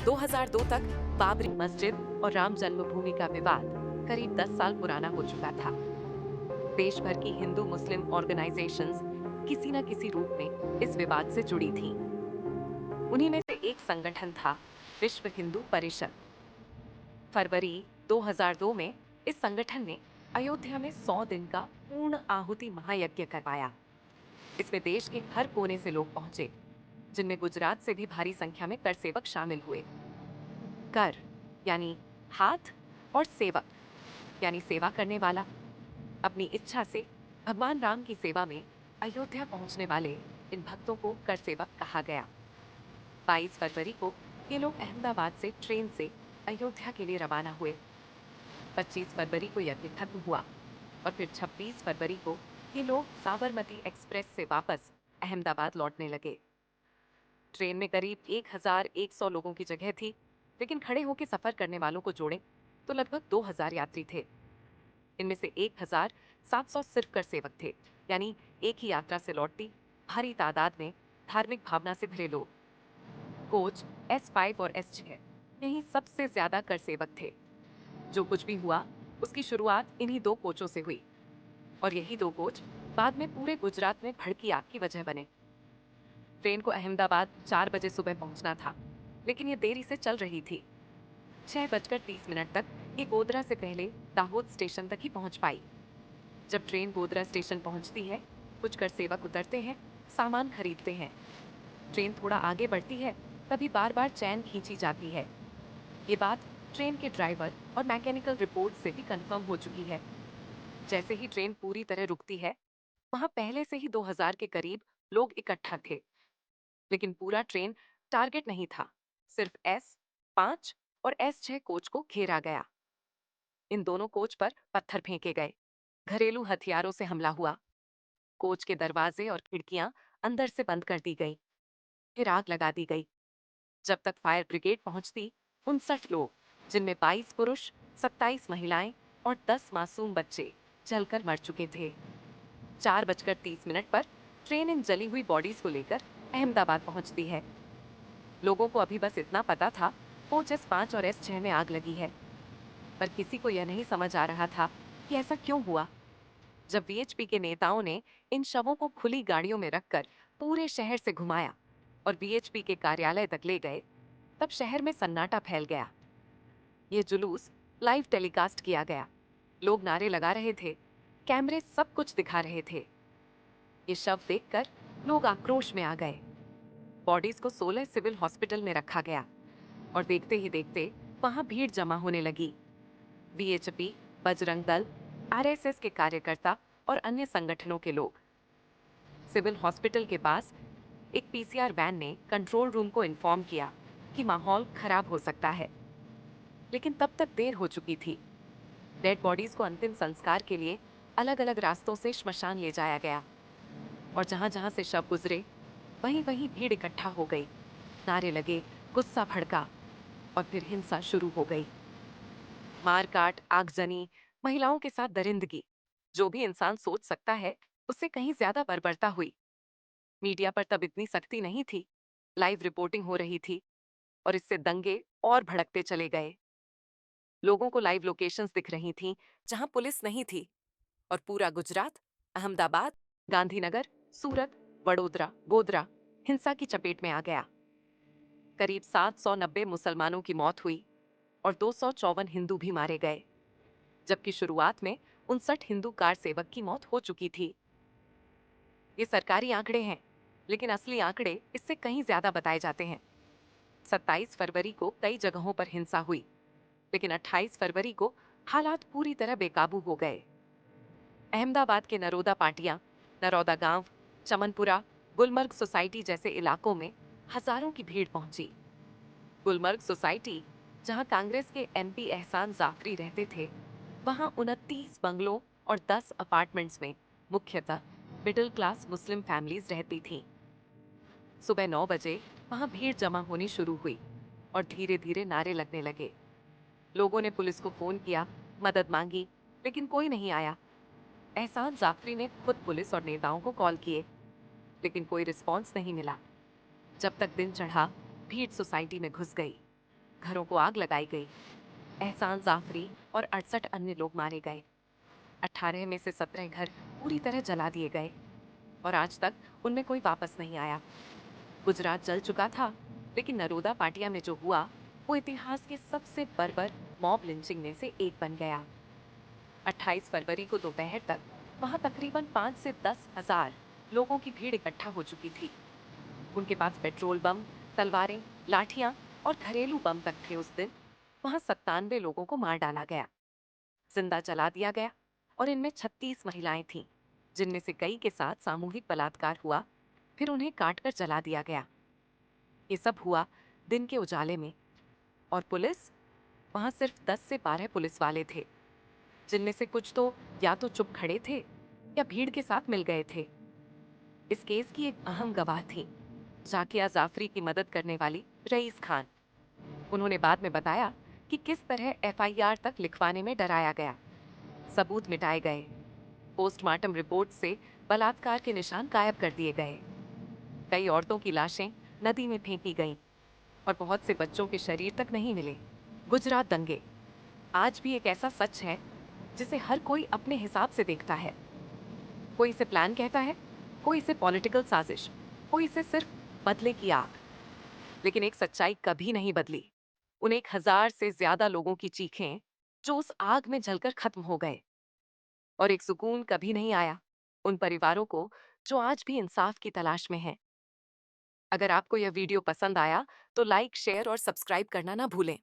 2002 तक बाबरी मस्जिद और राम जन्मभूमि का विवाद करीब 10 साल पुराना हो चुका था। देश भर की हिंदू मुस्लिम ऑर्गेनाइजेशंस किसी न किसी रूप में इस विवाद से जुड़ी थीं। उन्हीं में से एक संगठन था विश्व हिंदू परिषद। फरवरी 2002 में इस संगठन ने अयोध्या में 100 दिन का पूर्ण आहुति महायज्ञ करवाया। इसमें देश के हर कोने से लोग पहुंचे, जिनमें गुजरात से भी भारी संख्या में कर सेवक शामिल हुए। कर यानी हाथ और सेवक यानी सेवा करने वाला। अपनी इच्छा से भगवान राम की सेवा में अयोध्या पहुंचने वाले इन भक्तों को कर सेवक कहा गया। 22 फरवरी को ये लोग अहमदाबाद से ट्रेन से अयोध्या के लिए रवाना हुए। 25 फरवरी को यज्ञ खत्म हुआ और फिर 26 फरवरी को ये लोग साबरमती एक्सप्रेस से वापस अहमदाबाद लौटने लगे। ट्रेन में करीब 1100 लोगों की जगह थी, लेकिन खड़े होकर सफर करने वालों को जोड़ें तो लगभग 2000 यात्री थे। इनमें से 1700 सिर्फ कर सेवक थे, यानी एक ही यात्रा से लौटती भारी तादाद में धार्मिक भावना से भरे लोग। कोच S5 और S6 यही सबसे ज्यादा कर सेवक थे। जो कुछ भी हुआ उसकी शुरुआत इन्हीं दो कोचों से हुई और यही दो कोच बाद में पूरे गुजरात में भड़की आग की वजह बने। ट्रेन को अहमदाबाद 4 बजे सुबह पहुंचना था, लेकिन ये देरी से चल रही थी। 6:30 तक ये गोधरा से पहले दाहोद स्टेशन तक ही पहुंच पाई। जब ट्रेन गोधरा स्टेशन पहुंचती है, कुछ कर सेवक उतरते हैं, सामान खरीदते हैं। ट्रेन थोड़ा आगे बढ़ती है, तभी बार बार चैन खींची जाती है। ये बात ट्रेन के ड्राइवर और मैकेनिकल रिपोर्ट से भी कंफर्म हो चुकी है। जैसे ही ट्रेन पूरी तरह रुकती है, वहां पहले से ही 2000 के करीब लोग इकट्ठा थे, लेकिन पूरा ट्रेन टारगेट नहीं था। सिर्फ S5 और S6 कोच को घेरा गया। इन दोनों कोच पर पत्थर फेंके गए, घरेलू हथियारों से हमला हुआ। कोच के दरवाजे और खिड़कियां अंदर से बंद कर दी गई, फिर आग लगा दी गई। जब तक फायर ब्रिगेड पहुंचती, 59 लोग, जिनमें 22 पुरुष, 27 महिलाएं और 10 मासूम बच्चे जलकर मर चुके थे। 4:30 पर ट्रेन इन जली हुई बॉडीज को लेकर अहमदाबाद पहुंचती है। लोगों को अभी बस इतना पता था कोच S5 और S6 में आग लगी है, पर किसी को यह नहीं समझ आ रहा था कि ऐसा क्यों हुआ। जब VHP के नेताओं ने इन शवों को खुली गाड़ियों में रखकर पूरे शहर से घुमाया और VHP के कार्यालय तक ले गए, तब शहर में सन्नाटा फैल गया। ये जुलूस लाइव टेलीकास्ट किया गया। लोग नारे लगा रहे थे, कैमरे सब कुछ दिखा रहे थे। ये शव देखकर लोग आक्रोश में आ गए। बॉडीज को 16 सिविल हॉस्पिटल में रखा गया और देखते ही देखते वहां भीड़ जमा होने लगी। VHP, बजरंग दल, RSS के कार्यकर्ता और अन्य संगठनों के लोग। सिविल हॉस्पिटल के पास एक PCR वैन ने कंट्रोल रूम को इन्फॉर्म किया कि माहौल खराब हो सकता है, लेकिन तब तक देर हो चुकी थी। डेड बॉडीज को अंतिम संस्कार के लिए अलग अलग रास्तों से श्मशान ले जाया गया और जहां जहां से शव गुजरे, वहीं वहीं भीड़ इकट्ठा हो गई। नारे लगे, गुस्सा भड़का और फिर हिंसा शुरू हो गई। मारकाट, आगजनी, महिलाओं के साथ दरिंदगी, जो भी इंसान सोच सकता है उससे कहीं ज्यादा बर्बरता हुई। मीडिया पर तब इतनी सख्ती नहीं थी, लाइव रिपोर्टिंग हो रही थी और इससे दंगे और भड़कते चले गए। लोगों को लाइव लोकेशंस दिख रही थीं जहां पुलिस नहीं थी और पूरा गुजरात, अहमदाबाद, गांधीनगर, सूरत, वडोदरा, गोधरा हिंसा की चपेट में आ गया। करीब 790 मुसलमानों की मौत हुई और 254 हिंदू भी मारे गए, जबकि शुरुआत में 59 हिंदू कार सेवक की मौत हो चुकी थी। ये सरकारी आंकड़े हैं, लेकिन असली आंकड़े इससे कहीं ज्यादा बताए जाते हैं। 27 फरवरी को कई जगहों पर हिंसा हुई, लेकिन 28 फरवरी को हालात पूरी तरह बेकाबू हो गए। अहमदाबाद के नरोदा पाटिया, नरोदा गांव, चमनपुरा, गुलमर्ग सोसाइटी जैसे इलाकों में हजारों की भीड़ पहुंची। गुलमर्ग सोसाइटी, जहां कांग्रेस के MP एहसान जाफरी रहते थे, वहां 29 बंगलों और 10 अपार्टमेंट्स में मुख्यतः मिडिल क्लास मुस्लिम फैमिलीज रहती थीं। सुबह 9 बजे वहां भीड़ जमा होनी शुरू हुई और धीरे धीरे नारे लगने लगे। लोगों ने पुलिस को फोन किया, मदद मांगी, लेकिन कोई नहीं आया। एहसान जाफरी ने खुद पुलिस और नेताओं को कॉल किए, लेकिन कोई रिस्पॉन्स नहीं मिला। जब तक दिन चढ़ा, भीड़ सोसाइटी में घुस गई। घरों को आग लगाई गई। एहसान जाफरी और 68 अन्य लोग मारे गए। 18 में से 17 घर पूरी तरह जला दिए गए और आज तक उनमें कोई वापस नहीं आया। गुजरात जल चुका था, लेकिन नरोदा पाटिया में जो हुआ वो इतिहास के सबसे बर्बर मॉब लिंचिंग में से एक बन गया। 28 फरवरी को दोपहर तक वहां तकरीबन 5 से 10,000 लोगों की भीड़ इकट्ठा हो चुकी थी। उनके पास पेट्रोल बम, तलवारें, लाठियां और घरेलू बम तक थे। उस दिन वहां 97 लोगों को मार डाला गया, जिंदा जला दिया गया और इनमें 36 महिलाएं थीं, जिनमें से कई के साथ सामूहिक बलात्कार हुआ, फिर उन्हें काटकर जला दिया गया। ये सब हुआ दिन के उजाले में और पुलिस, वहां सिर्फ 10 से 12 पुलिस वाले थे, जिनमें से कुछ तो या तो चुप खड़े थे या भीड़ के साथ मिल गए थे। इस केस की एक अहम गवाह थी जाकिया जाफरी की मदद करने वाली रईस खान। उन्होंने बाद में बताया कि किस तरह एफआईआर तक लिखवाने में डराया गया, सबूत मिटाए गए, पोस्टमार्टम रिपोर्ट से बलात्कार के निशान गायब कर दिए गए, कई औरतों की लाशें नदी में फेंकी गईं और बहुत से बच्चों के शरीर तक नहीं मिले। गुजरात दंगे आज भी एक ऐसा सच है जिसे हर कोई अपने हिसाब से देखता है। कोई इसे प्लान कहता है, कोई इसे पॉलिटिकल साजिश, कोई इसे सिर्फ बदले की आग। लेकिन एक सच्चाई कभी नहीं बदली, उन 1,000 से ज्यादा लोगों की चीखें जो उस आग में जलकर खत्म हो गए। और एक सुकून कभी नहीं आया उन परिवारों को जो आज भी इंसाफ की तलाश में हैं। अगर आपको यह वीडियो पसंद आया तो लाइक, शेयर और सब्सक्राइब करना ना भूलें।